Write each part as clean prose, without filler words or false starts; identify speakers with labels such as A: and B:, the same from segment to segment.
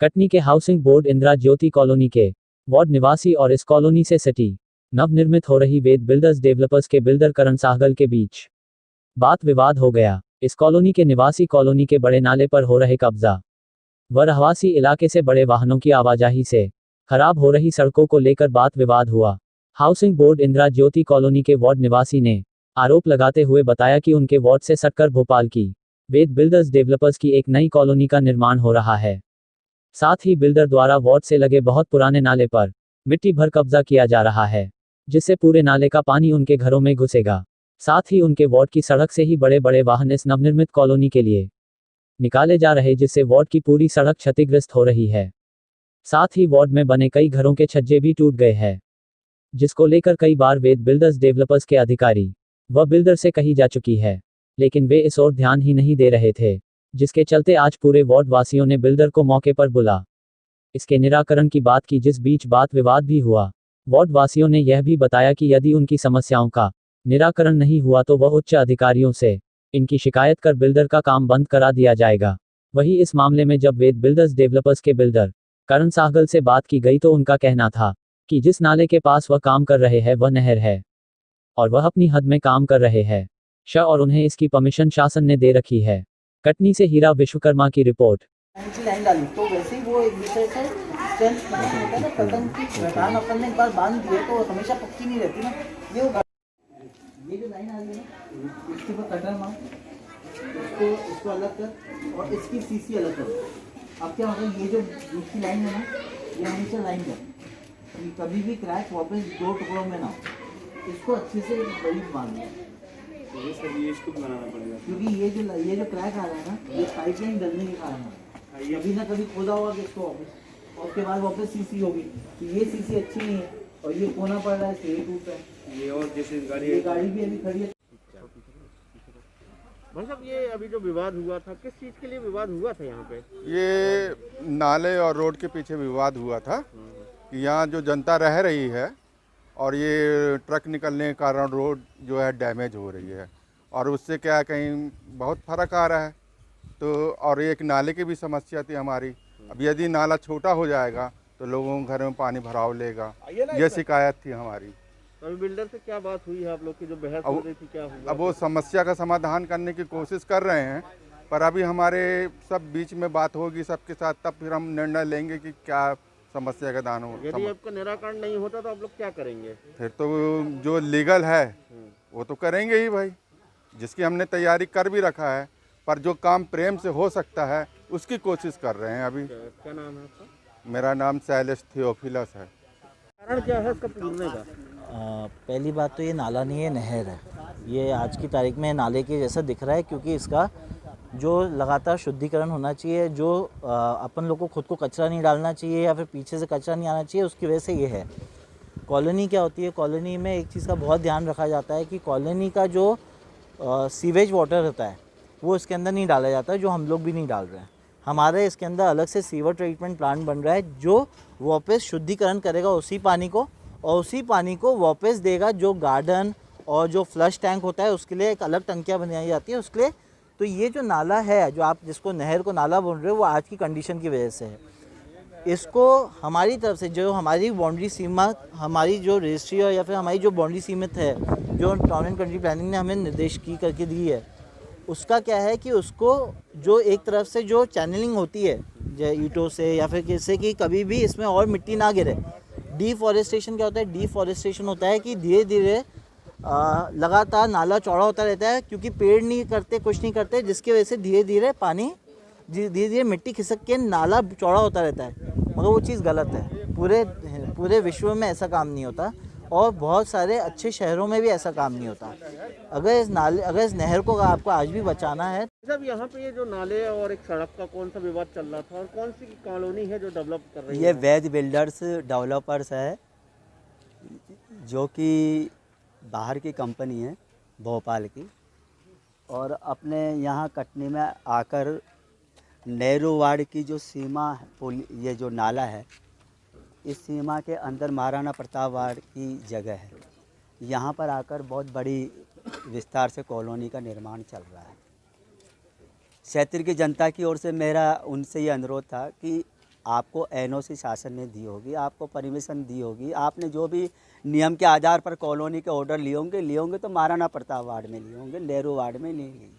A: कटनी के housing board Indira ज्योति colony के ward निवासी और इस कॉलोनी से सिटी नवनिर्मित हो रही वेद बिल्डर्स डेवलपर्स के बिल्डर करण साहगल के बीच बात विवाद हो गया। इस कॉलोनी के निवासी कॉलोनी के बड़े नाले पर हो रहे कब्जा व रहवासी इलाके से बड़े वाहनों की आवाजाही से खराब हो रही सड़कों को लेकर बात विवाद हुआ। हाउसिंग बोर्ड इंदिरा ज्योति कॉलोनी के वार्ड निवासी ने आरोप लगाते हुए बताया कि उनके वार्ड से सटकर भोपाल की वेद बिल्डर्स डेवलपर्स की एक नई कॉलोनी का निर्माण हो रहा है। साथ ही बिल्डर द्वारा वार्ड से लगे बहुत पुराने नाले पर मिट्टी भर कब्जा किया जा रहा है, जिससे पूरे नाले का पानी उनके घरों में घुसेगा। साथ ही उनके वार्ड की सड़क से ही बड़े बड़े वाहन इस नवनिर्मित कॉलोनी के लिए निकाले जा रहे, जिससे वार्ड की पूरी सड़क क्षतिग्रस्त हो रही है। साथ ही वार्ड में बने कई घरों के छज्जे भी टूट गए हैं, जिसको लेकर कई बार वेद बिल्डर्स डेवलपर्स के अधिकारी व बिल्डर से कही जा चुकी है, लेकिन वे इस ओर ध्यान ही नहीं दे रहे थे, जिसके चलते आज पूरे वार्ड वासियों ने बिल्डर को मौके पर बुला इसके निराकरण की बात की, जिस बीच बात विवाद भी हुआ। वार्ड वासियों ने यह भी बताया कि यदि उनकी समस्याओं का निराकरण नहीं हुआ तो वह उच्च अधिकारियों से इनकी शिकायत कर बिल्डर का काम बंद करा दिया जाएगा। वहीं इस मामले में जब वेद बिल्डर्स डेवलपर्स के बिल्डर करण साहगल से बात की गई तो उनका कहना था कि जिस नाले के पास वह काम कर रहे हैं वह नहर है और वह अपनी हद में काम कर रहे हैं और उन्हें इसकी परमिशन शासन ने दे रखी है। कटनी से हीरा विश्वकर्मा की रिपोर्ट।
B: लाइन डाली तो वैसे ही वो एक दूसरे से स्ट्रेंथ होता है ना, कटन की रटान अपन ने एक बार बांध दिए तो हमेशा पक्की नहीं रहती ना। ये जो लाइन आ रही है ना, इसके ऊपर कटर मार, इसको अलग कर और इसकी सीसी अलग कर। अब क्या होगा, ये जो बीच की लाइन है ना, ये हमेशा लाइन कर, कभी भी क्रैक वापस दो टुकड़ों में ना हो। इसको अच्छे से बड़ी बांध लो,
C: ये इसको बनाना पड़ेगा,
B: क्योंकि ये जो क्रैक आ रहा है ना, ये पाइपलाइन डलने के कारण है। कभी ना कभी खोदा होगा इसको वापस, और उसके बाद वापस सीसी होगी, तो ये सीसी अच्छी नहीं है और ये कोना पड़ रहा है, सही टूट रहा है।
C: ये और जैसे
B: ये गाड़ी भी अभी खड़ी है।
C: मतलब ये अभी जो विवाद हुआ था, किस चीज़ के लिए विवाद हुआ था यहाँ पे?
D: ये नाले और रोड के पीछे विवाद हुआ था कि यहाँ जो जनता रह रही है और ये ट्रक निकलने के कारण रोड जो है डैमेज हो रही है, और उससे क्या कहीं बहुत फर्क आ रहा है। तो और एक नाले की भी समस्या थी हमारी। अब यदि नाला छोटा हो जाएगा तो लोगों के घर में पानी भराव लेगा, ये शिकायत थी हमारी।
C: तो अभी बिल्डर से क्या बात हुई है आप लोग की, जो बहस हो रही थी, क्या हुआ?
D: अब वो समस्या का समाधान करने की कोशिश कर रहे हैं, पर अभी हमारे सब बीच में बात होगी सबके साथ, तब फिर हम निर्णय लेंगे कि क्या समस्या का दान हो।
C: यदि आपका निराकरण नहीं होता तो आप लोग क्या करेंगे?
D: फिर तो जो लीगल है वो तो करेंगे ही भाई, जिसकी हमने तैयारी कर भी रखा है, पर जो काम प्रेम से हो सकता है उसकी कोशिश कर रहे हैं अभी।
C: क्या नाम है आपका?
D: मेरा नाम शैलेश थियोफिलस है।
C: कारण क्या है इसका टूटने का?
E: पहली बात तो ये नाला नहीं है, नहर है। ये आज की तारीख में नाले के जैसा दिख रहा है, क्योंकि इसका जो लगातार शुद्धिकरण होना चाहिए, जो अपन लोग को खुद को कचरा नहीं डालना चाहिए या फिर पीछे से कचरा नहीं आना चाहिए, उसकी वजह से ये है। कॉलोनी क्या होती है, कॉलोनी में एक चीज़ का बहुत ध्यान रखा जाता है कि कॉलोनी का जो सीवेज वाटर होता है वो इसके अंदर नहीं डाला जाता है, जो हम लोग भी नहीं डाल रहे हैं। हमारे इसके अंदर अलग से सीवर ट्रीटमेंट प्लांट बन रहा है जो वापस शुद्धिकरण करेगा उसी पानी को, और उसी पानी को वापस देगा जो गार्डन और जो फ्लश टैंक होता है उसके लिए एक अलग टंकियाँ बनाई जाती है उसके लिए। तो ये जो नाला है, जो आप जिसको नहर को नाला बोल रहे हो, वो आज की कंडीशन की वजह से है। इसको हमारी तरफ से जो हमारी बाउंड्री सीमा, हमारी जो रजिस्ट्री या फिर हमारी जो बाउंड्री सीमित है, जो टाउन एंड कंट्री प्लानिंग ने हमें निर्देश की करके दी है, उसका क्या है कि उसको जो एक तरफ से जो चैनलिंग होती है ईंटों से या फिर किससे कि कभी भी इसमें और मिट्टी ना गिरे। डिफॉरेस्टेशन क्या होता है, डिफॉरेस्टेशन होता है कि धीरे धीरे लगातार नाला चौड़ा होता रहता है, क्योंकि पेड़ नहीं करते, कुछ नहीं करते, जिसकी वजह से धीरे धीरे पानी, धीरे धीरे मिट्टी खिसक के नाला चौड़ा होता रहता है। मगर वो चीज़ गलत है। पूरे विश्व में ऐसा काम नहीं होता और बहुत सारे अच्छे शहरों में भी ऐसा काम नहीं होता। अगर इस नहर को आपको आज भी बचाना है।
C: जब यहाँ पे ये जो नाले और एक सड़क का कौन सा विवाद चल रहा था, और कौन सी कॉलोनी है जो डेवलप कर रही है?
F: ये वैद बिल्डर्स डेवलपर्स है, जो कि बाहर की कंपनी है, भोपाल की, और अपने यहाँ कटनी में आकर नेहरू वार्ड की जो सीमा है, ये जो नाला है, इस सीमा के अंदर महाराणा प्रताप वार्ड की जगह है। यहाँ पर आकर बहुत बड़ी विस्तार से कॉलोनी का निर्माण चल रहा है। क्षेत्र की जनता की ओर से मेरा उनसे ये अनुरोध था कि आपको एनओसी शासन ने दी होगी, आपको परमिशन दी होगी, आपने जो भी नियम के आधार पर कॉलोनी के ऑर्डर लिए होंगे तो महाराणा प्रताप वार्ड में लिए होंगे, नेहरू वार्ड में नहीं लिए,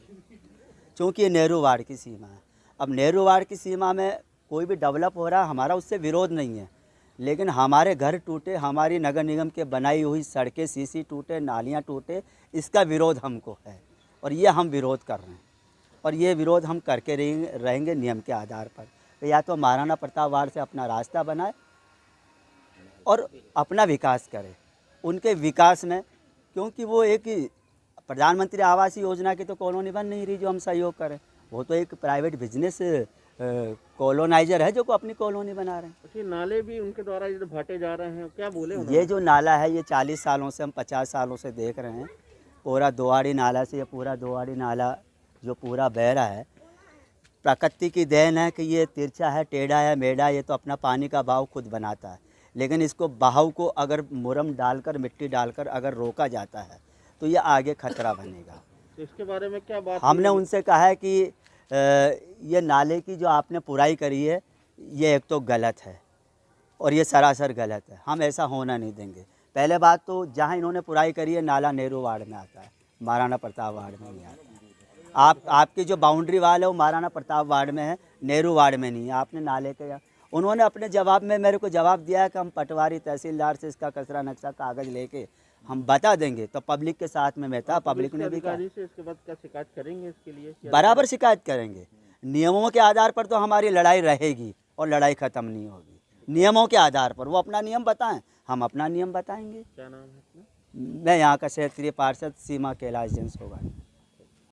F: क्योंकि ये नेहरू वार्ड की सीमा है। अब नेहरू वार्ड की सीमा में कोई भी डेवलप हो रहा है, हमारा उससे विरोध नहीं है, लेकिन हमारे घर टूटे, हमारी नगर निगम के बनाई हुई सड़कें सीसी टूटे, नालियाँ टूटे, इसका विरोध हमको है और ये हम विरोध कर रहे हैं और ये विरोध हम करके रहेंगे नियम के आधार पर। तो या तो महाराणा प्रताप वार्ड से अपना रास्ता बनाए और अपना विकास करे, उनके विकास में, क्योंकि वो एक प्रधानमंत्री आवास योजना की तो कॉलोनी बन नहीं रही जो हम सहयोग करें, वो तो एक प्राइवेट बिजनेस कॉलोनाइजर है जो को अपनी कॉलोनी बना रहे हैं।
C: अच्छा, नाले भी उनके द्वारा ये भाटे जा रहे हैं, क्या बोले उन्होंने?
F: ये जो नाला है ये 40 सालों से, हम 50 सालों से देख रहे हैं, पूरा दोआड़ी नाला से, ये पूरा दोआड़ी नाला जो पूरा बह रहा है, प्रकृति की देन है कि ये तिरछा है, टेढ़ा है, मेढ़ा, ये तो अपना पानी का बहाव खुद बनाता है, लेकिन इसको बहाव को अगर मुरम डालकर, मिट्टी डालकर अगर रोका जाता है तो ये आगे खतरा बनेगा।
C: तो इसके बारे में क्या बात?
F: हमने उनसे कहा है कि ये नाले की जो आपने पुराई करी है ये एक तो गलत है और ये सरासर गलत है, हम ऐसा होना नहीं देंगे। पहले बात तो जहाँ इन्होंने पुराई करी है नाला नेहरू वार्ड में आता है, महाराणा प्रताप वार्ड में नहीं आता। आपकी जो बाउंड्री वाल है वो महाराणा प्रताप वार्ड में है, नेहरू वार्ड में नहीं है। आपने नाले के, उन्होंने अपने जवाब में मेरे को जवाब दिया है कि हम पटवारी तहसीलदार से इसका कचरा नक्शा कागज़ लेके हम बता देंगे, तो पब्लिक के साथ में मैं था, पब्लिक ने भी कहा
C: से इसके बाद क्या शिकायत करेंगे इसके लिए?
F: बराबर शिकायत करेंगे। नियमों के आधार पर तो हमारी लड़ाई रहेगी और लड़ाई ख़त्म नहीं होगी। नियमों के आधार पर वो अपना नियम बताएं, हम अपना नियम बताएंगे।
C: क्या नाम है अपना?
F: मैं यहाँ का क्षेत्रीय पार्षद सीमा कैलाश जैन होगा।